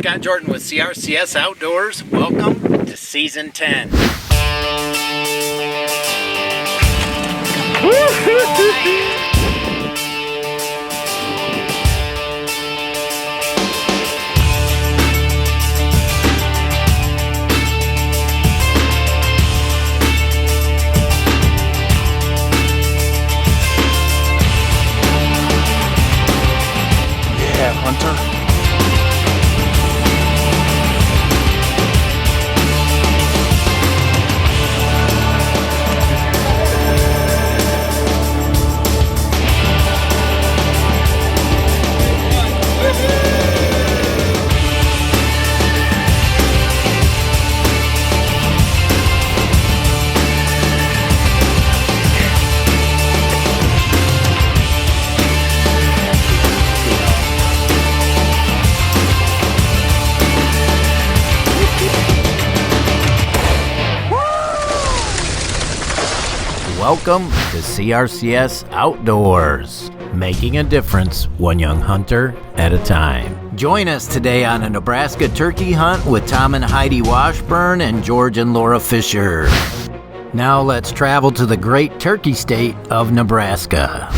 Scott Jordan with CRCS Outdoors. Welcome to Season 10. Yeah, Hunter. Welcome to CRCS Outdoors, making a difference one young hunter at a time. Join us today on a Nebraska turkey hunt with Tom and Heidi Washburn and George and Laura Fischer. Now let's travel to the great turkey state of Nebraska.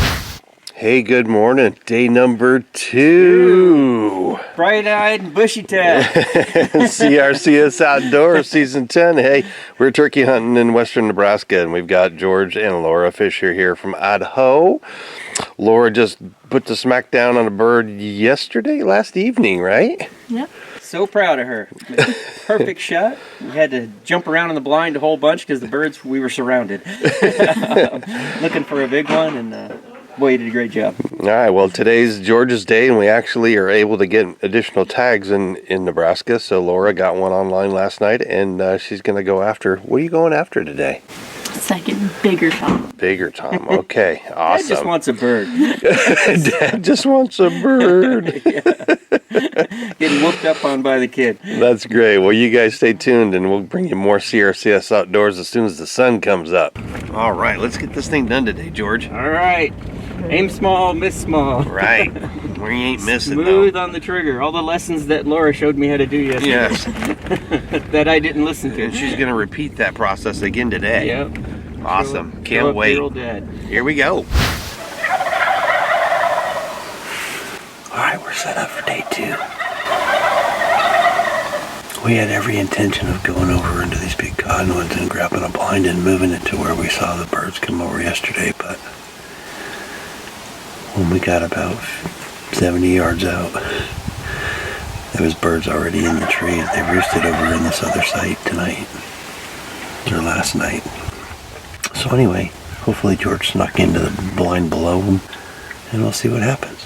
Hey, good morning. Day number 2. Bright-eyed and bushy-tailed. CRCS Outdoors Season 10. Hey, we're turkey hunting in western Nebraska, and we've got George and Laura Fischer here from Idaho. Laura just put the smack down on a bird last evening, right? Yep. So proud of her. Perfect shot. We had to jump around in the blind a whole bunch because the birds, we were surrounded. Looking for a big one, and boy, you did a great job. All right, well, today's George's day, and we actually are able to get additional tags in Nebraska. So Laura got one online last night, and she's going to go after. What are you going after today? Second, bigger Tom. Bigger Tom. Okay, awesome. Dad just wants a bird. Dad just wants a bird. Getting whooped up on by the kid. That's great. Well, you guys stay tuned, and we'll bring you more CRCS Outdoors as soon as the sun comes up. All right, let's get this thing done today, George. All right. Aim small, miss small. Right. We ain't missing, Smooth though. on the trigger. All the lessons that Laura showed me how to do yesterday. Yes. That I didn't listen to. And she's going to repeat that process again today. Yep. Awesome. Can't wait. Your old dad. Here we go. All right, we're set up for day 2. We had every intention of going over into these big cottonwoods and grabbing a blind and moving it to where we saw the birds come over yesterday, but when we got about 70 yards out, there was birds already in the tree. They roosted over in this other site tonight, or last night. So anyway, hopefully George snuck into the blind below him, and we'll see what happens.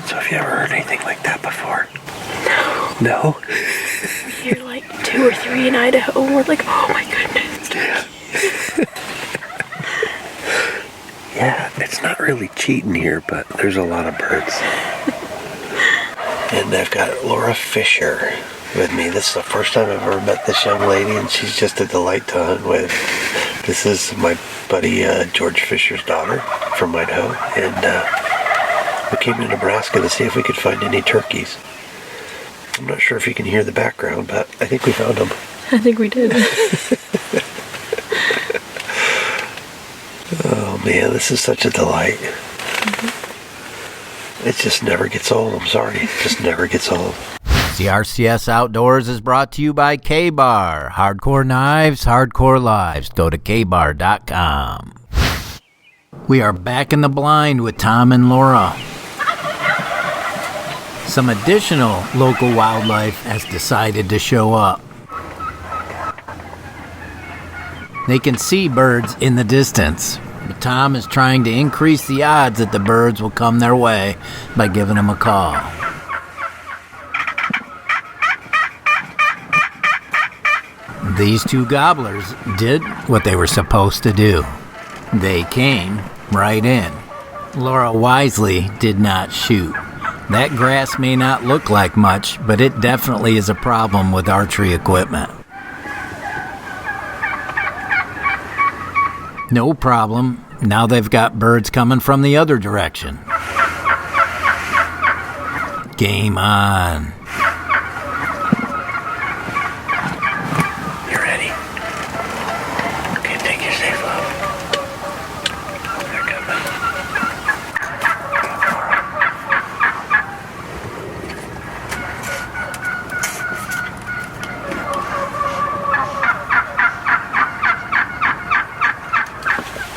So have you ever heard anything like that before? No? We hear like 2 or 3 in Idaho, and we're like, oh my goodness. Yeah, it's not really cheating here, but there's a lot of birds. And I've got Laura Fischer with me. This is the first time I've ever met this young lady, and she's just a delight to hunt with. This is my buddy George Fischer's daughter from Idaho, and we came to Nebraska to see if we could find any turkeys. I'm not sure if you can hear the background, but I think we found them. I think we did. Oh man, this is such a delight. It just never gets old. I'm sorry. It just never gets old. CRCS Outdoors is brought to you by K-Bar. Hardcore knives, hardcore lives. Go to kbar.com. We are back in the blind with Tom and Laura. Some additional local wildlife has decided to show up. They can see birds in the distance, but Tom is trying to increase the odds that the birds will come their way by giving them a call. These 2 gobblers did what they were supposed to do. They came right in. Laura wisely did not shoot. That grass may not look like much, but it definitely is a problem with archery equipment. No problem. Now they've got birds coming from the other direction. Game on. You ready? Okay, take your safe load. They're coming.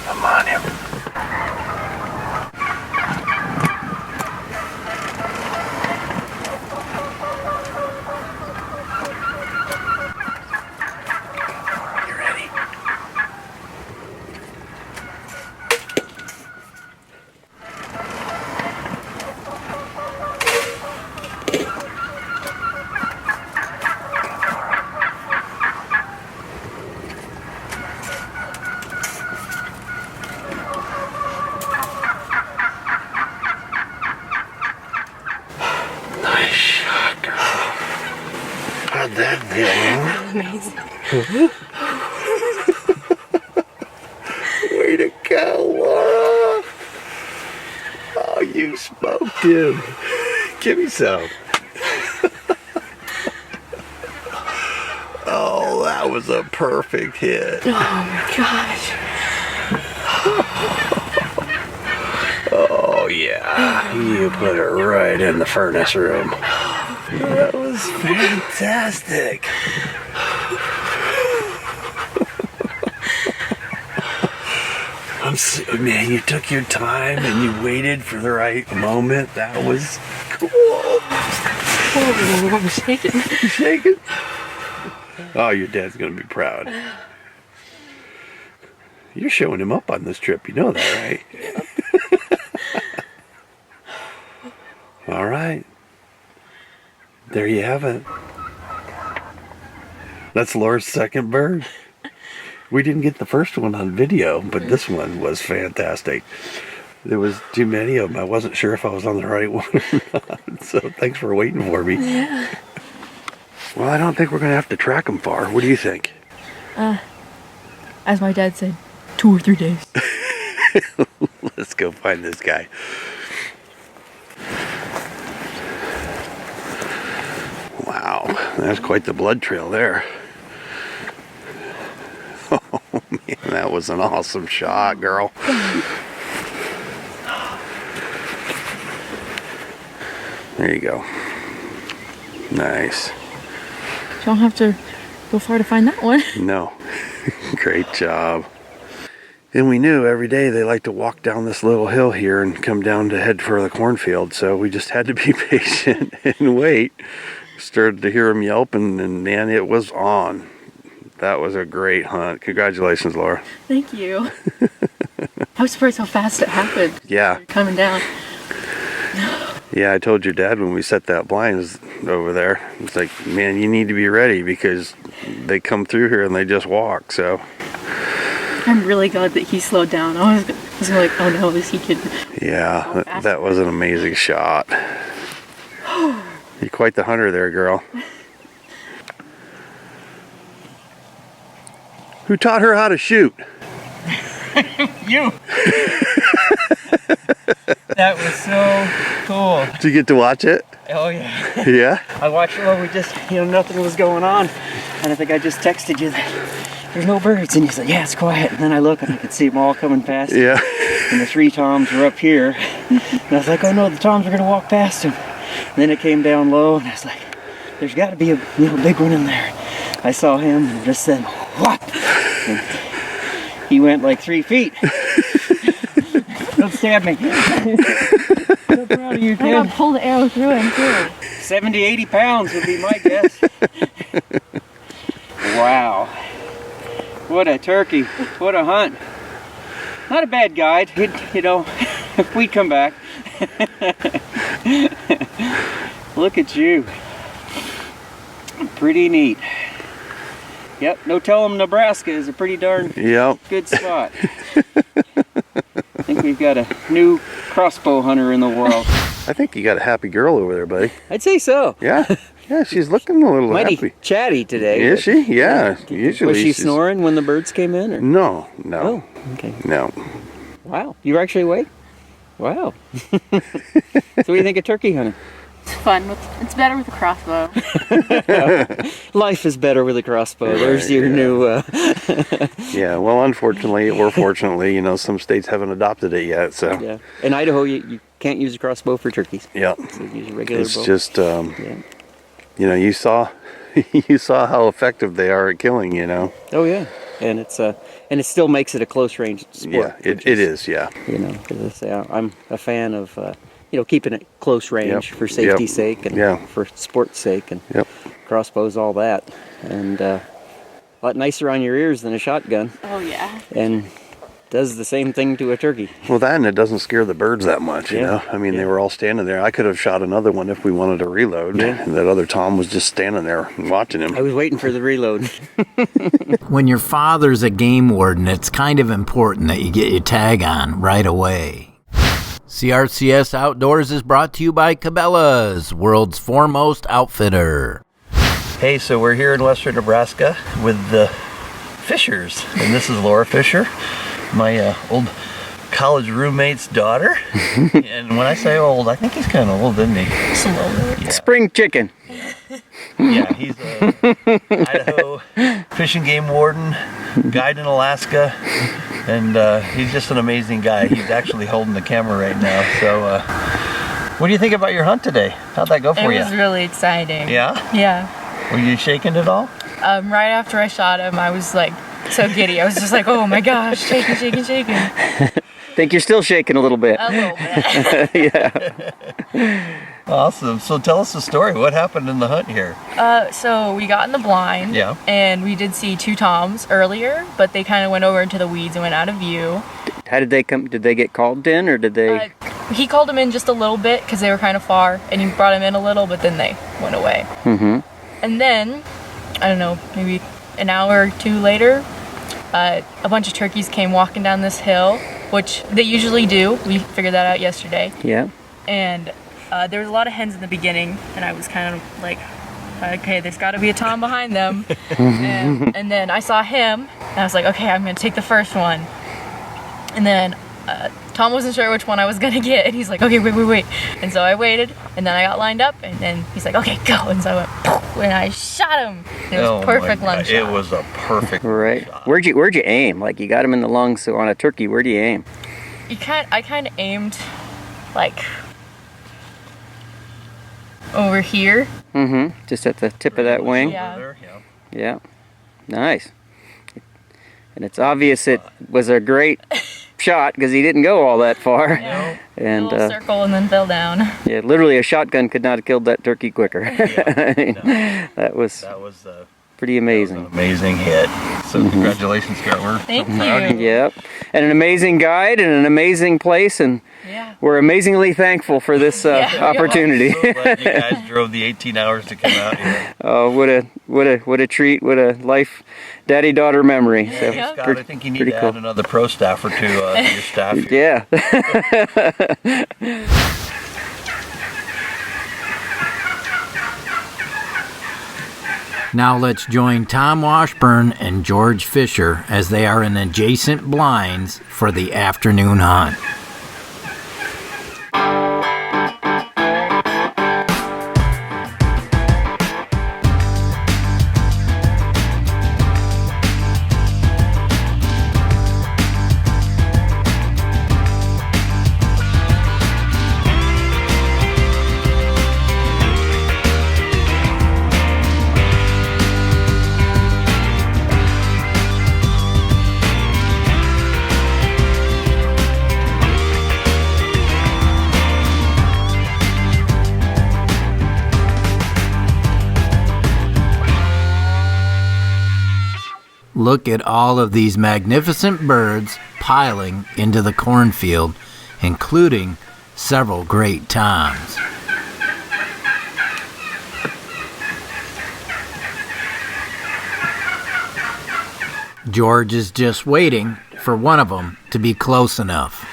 I'm on him. You ready? Nice shot, girl. How'd that feel? Amazing. Way to go, Laura. Oh, you smoked him. Give me some. Oh, that was a perfect hit. Oh my gosh. Oh, yeah. You put it right in the furnace room. That was fantastic. Man, you took your time and you waited for the right moment. That was cool. Oh, I'm shaking. You shaking? Oh, your dad's gonna be proud. You're showing him up on this trip, you know that, right? All right. There you have it. That's Laura's second bird. We didn't get the first one on video, but this one was fantastic. There was too many of them. I wasn't sure if I was on the right one or not. So thanks for waiting for me. Yeah. Well, I don't think we're going to have to track them far. What do you think? As my dad said, 2 or 3 days. Let's go find this guy. Wow, that's quite the blood trail there. Oh man, that was an awesome shot, girl. There you go. Nice. You don't have to go far to find that one. No. Great job. And we knew every day they like to walk down this little hill here and come down to head for the cornfield, so we just had to be patient and wait. Started to hear them yelping, and man, it was on. That was a great hunt. Congratulations, Laura. Thank you. I was surprised how fast it happened. Yeah. Coming down. Yeah, I told your dad when we set that blind over there, it's like, man, you need to be ready because they come through here and they just walk, so. I'm really glad that he slowed down. I was like, oh no, is he kidding? Yeah, that was an amazing shot. You're quite the hunter there, girl. Who taught her how to shoot? You! That was so cool. Did you get to watch it? Oh yeah. Yeah? I watched it while we just, nothing was going on. And I think I just texted you that there's no birds. And you said, yeah, it's quiet. And then I look and I could see them all coming past. Yeah. And the 3 toms were up here. And I was like, oh no, the toms are going to walk past him. And then it came down low and I was like, there's got to be a big one in there. I saw him and just said, what? And he went like 3 feet. Don't stab me. So proud of you, I kid. gotta pull the arrow through him too. 70, 80 pounds would be my guess. Wow. What a turkey. What a hunt. Not a bad guide. We'd come back. Look at you. Pretty neat. Yep, no telling Nebraska is a pretty darn good spot. I think we've got a new crossbow hunter in the world. I think you got a happy girl over there, buddy. I'd say so. Yeah? Yeah, she's looking a little Mighty happy. chatty today. Is she? Yeah. Usually Was she she's- snoring when the birds came in? Or? No. Oh, okay. No. Wow. You were actually awake? Wow. So what do you think of turkey hunting? It's fun. It's better with a crossbow. Life is better with a crossbow. There's your new... Yeah, well, unfortunately or fortunately, some states haven't adopted it yet, so. Yeah. In Idaho, you can't use a crossbow for turkeys. Yeah. So you use a regular It's bow. just, Yeah. you saw you saw how effective they are at killing, Oh yeah, and it still makes it a close range sport. Yeah, it is, yeah. Because I say I'm a fan of keeping it close range for safety's sake and for sport's sake, and crossbows, all that, and a lot nicer on your ears than a shotgun, Oh yeah. and does the same thing to a turkey. Well, that and it doesn't scare the birds that much, I mean, they were all standing there. I could have shot another one if we wanted to reload. Yeah. And that other Tom was just standing there and watching him. I was waiting for the reload. When your father's a game warden, it's kind of important that you get your tag on right away. CRCS Outdoors is brought to you by Cabela's, world's foremost outfitter. Hey, so we're here in western Nebraska with the Fishers, and this is Laura Fischer, my old college roommate's daughter. And when I say old, I think he's kind of old, isn't he? Just a little bit. Spring chicken. Yeah, he's a Idaho fish and game warden, guide in Alaska, and he's just an amazing guy. He's actually holding the camera right now. So, what do you think about your hunt today? How'd that go for It you? was really exciting. Yeah? Yeah. Were you shaking at all? Right after I shot him, I was like so giddy. I was just like, oh my gosh, shaking, shaking, shaking. Think you're still shaking a little bit. A little bit. Yeah. Awesome. So tell us the story. What happened in the hunt here? So we got in the blind. Yeah. And we did see 2 toms earlier, but they kind of went over into the weeds and went out of view. How did they come? Did they get called in, or did they? He called them in just a little bit because they were kind of far, and he brought them in a little, but then they went away. Mm-hmm. And then, I don't know, maybe an hour or 2 later, a bunch of turkeys came walking down this hill, which they usually do. We figured that out yesterday. Yeah. And there was a lot of hens in the beginning, and I was kind of like, okay, there's got to be a tom behind them. and then I saw him, and I was like, okay, I'm going to take the first one. And then Tom wasn't sure which one I was going to get, and he's like, okay, wait. And so I waited, and then I got lined up, and then he's like, okay, go. And so I went, poof, and I shot him. It was perfect lung shot. It was a perfect Right. shot. Where'd you aim? Like, you got him in the lungs, so on a turkey, where do you aim? I kind of aimed, like, over here. Mm-hmm. Just at the tip of that wing? Yeah. There, Yeah. Nice. And it's obvious it was a great shot because he didn't go all that far. Yeah. And a little circle and then fell down. yeah, literally a shotgun could not have killed that turkey quicker. That was pretty amazing. An amazing hit. So congratulations, Scott. We're Thank proud of you. Yep. And an amazing guide and an amazing place, and Yeah. we're amazingly thankful for this Yeah, we are. opportunity. So glad you guys drove the 18 hours to come out here. Oh, what a treat! What a life, daddy-daughter memory. So, Yeah. Scott, I think you need pretty to cool. add another pro staffer to your staff here. Yeah. Now let's join Tom Washburn and George Fischer as they are in adjacent blinds for the afternoon hunt. Look at all of these magnificent birds piling into the cornfield, including several great toms. George is just waiting for one of them to be close enough.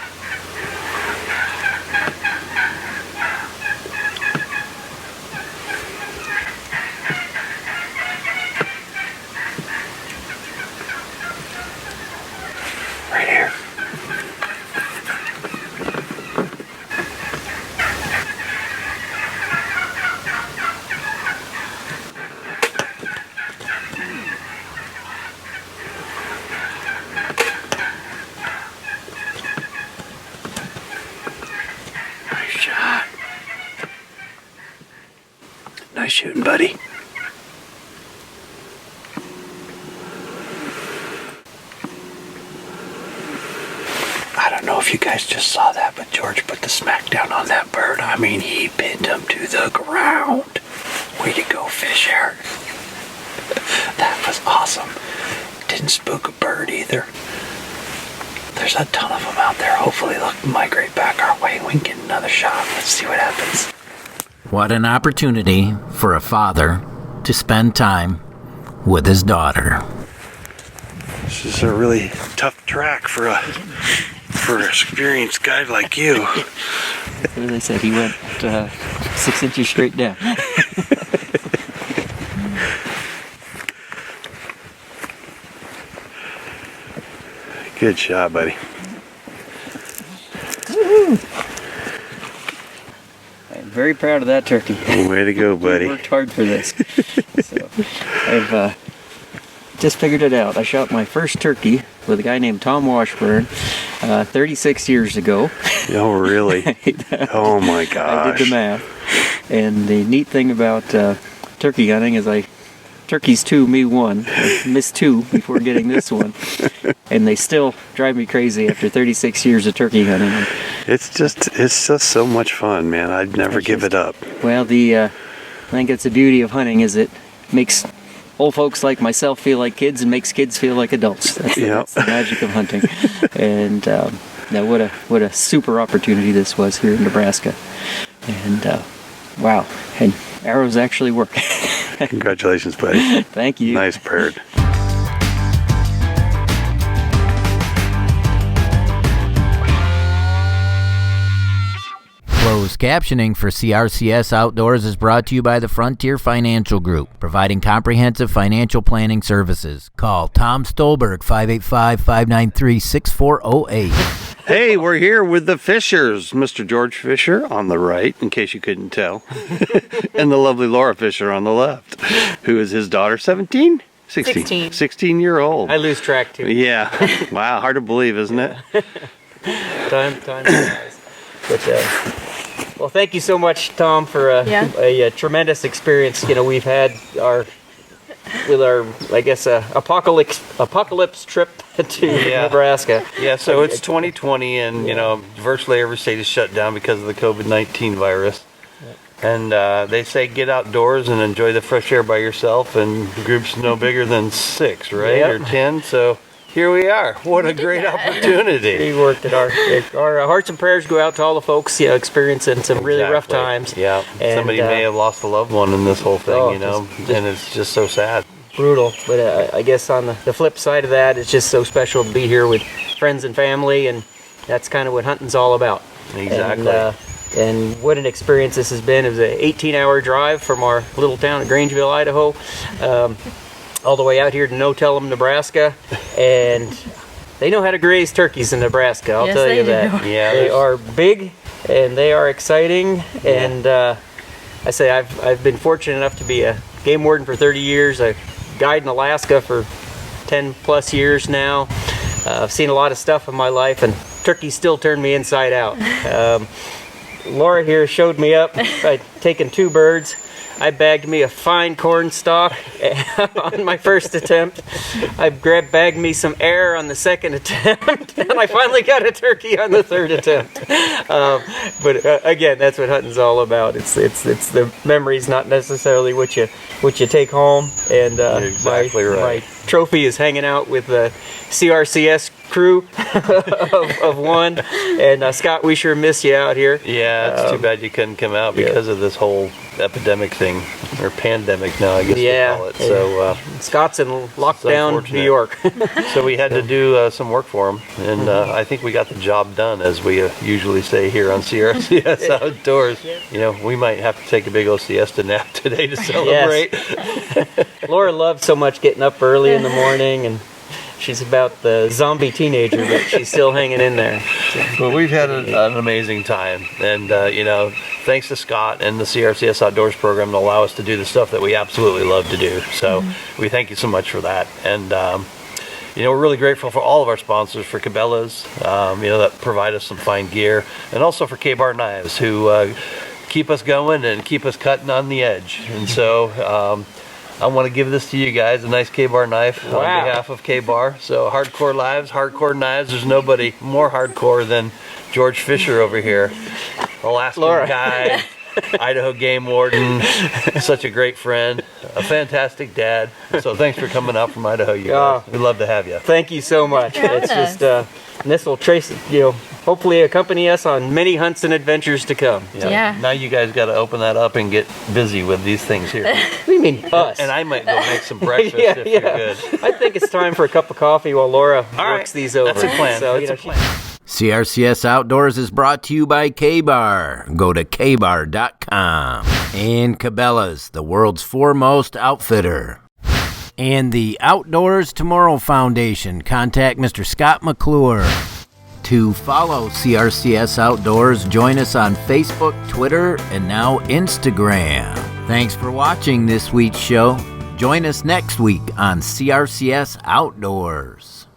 shooting, buddy? I don't know if you guys just saw that, but George put the smack down on that bird. I mean, he pinned him to the ground. Way to go, Fisher. That was awesome. Didn't spook a bird either. There's a ton of them out there. Hopefully they'll migrate back our way and we can get another shot. Let's see what happens. What an opportunity for a father to spend time with his daughter. This is a really tough track for an experienced guy like you. As I said, he went 6 inches straight down. Good shot, buddy. I'm very proud of that turkey. Way to go, buddy. He worked hard for this. So I've just figured it out. I shot my first turkey with a guy named Tom Washburn 36 years ago. Oh, really? Oh, my gosh. I did the math. And the neat thing about turkey hunting is turkeys 2, me 1. I missed 2 before getting this one. And they still drive me crazy after 36 years of turkey hunting. It's just so much fun, man. I'd never give it up. Well, I think it's the beauty of hunting is it makes old folks like myself feel like kids and makes kids feel like adults. That's the magic of hunting. And now what a super opportunity this was here in Nebraska. And wow, and arrows actually work. Congratulations, buddy. Thank you. Nice bird. Closed captioning for CRCS Outdoors is brought to you by the Frontier Financial Group, providing comprehensive financial planning services. Call Tom Stolberg, 585-593-6408. Hey, we're here with the Fishers. Mr. George Fischer on the right, in case you couldn't tell, and the lovely Laura Fischer on the left, who is his daughter, 17? 16. 16-year-old. I lose track too. Yeah. Wow, hard to believe, isn't it? Time flies. But well, thank you so much, Tom, for a tremendous experience. You know, we've had our apocalypse trip to Nebraska. Yeah, so it's 2020, and you know, virtually every state is shut down because of the COVID-19 virus. And they say get outdoors and enjoy the fresh air by yourself, and groups no bigger than 6, right? Yep. Or 10. So here we are. What a great opportunity. We worked at our hearts and prayers go out to all the folks experiencing some really rough times. Yeah. And, somebody may have lost a loved one in this whole thing, and it's just so sad. Brutal, but I guess on the flip side of that, it's just so special to be here with friends and family, and that's kind of what hunting's all about. Exactly. And what an experience this has been. It was an 18-hour drive from our little town of Grangeville, Idaho, all the way out here to No-Tellum, Nebraska, and they know how to graze turkeys in Nebraska, I'll tell you that. Yeah, they are big, and they are exciting, and I say I've been fortunate enough to be a game warden for 30 years, a guide in Alaska for 10 plus years now. I've seen a lot of stuff in my life, and turkeys still turn me inside out. Laura here showed me up by taking 2 birds. I bagged me a fine corn stalk on my first attempt. I bagged me some air on the second attempt, and I finally got a turkey on the 3rd attempt. But again, that's what hunting's all about. It's the memories, not necessarily what you take home. And You're exactly right. My trophy is hanging out with the CRCS crew of one, and Scott, we sure miss you out here. Yeah, it's too bad you couldn't come out because of this whole epidemic thing, or pandemic now, I guess they call it. So Scott's in lockdown, New York. So we had to do some work for him, and I think we got the job done, as we usually say here on CRCS Outdoors. You know, we might have to take a big old siesta nap today to celebrate. Yes. Laura loves so much getting up early in the morning, and she's about the zombie teenager, but she's still hanging in there. Well, we've had an amazing time, and you know, thanks to Scott and the CRCS Outdoors program to allow us to do the stuff that we absolutely love to do. So we thank you so much for that, and you know, we're really grateful for all of our sponsors, for Cabela's, you know, that provide us some fine gear, and also for K-Bar Knives, who keep us going and keep us cutting on the edge. And so I want to give this to you guys, a nice K-Bar knife on behalf of K-Bar. So hardcore lives, hardcore knives. There's nobody more hardcore than George Fischer over here. Alaskan guide, Idaho game warden, such a great friend, a fantastic dad. So thanks for coming out from Idaho, you guys. We'd love to have you. Thank you so much. It's just, and this will trace, hopefully accompany us on many hunts and adventures to come. Yeah. Now you guys got to open that up and get busy with these things here. What do you mean us? And I might go make some breakfast if you're good. I think it's time for a cup of coffee while Laura works these over. That's a plan. So, That's a plan. CRCS Outdoors is brought to you by K-Bar. Go to kbar.com. And Cabela's, the world's foremost outfitter. And the Outdoors Tomorrow Foundation. Contact Mr. Scott McClure. To follow CRCS Outdoors, join us on Facebook, Twitter, and now Instagram. Thanks for watching this week's show. Join us next week on CRCS Outdoors.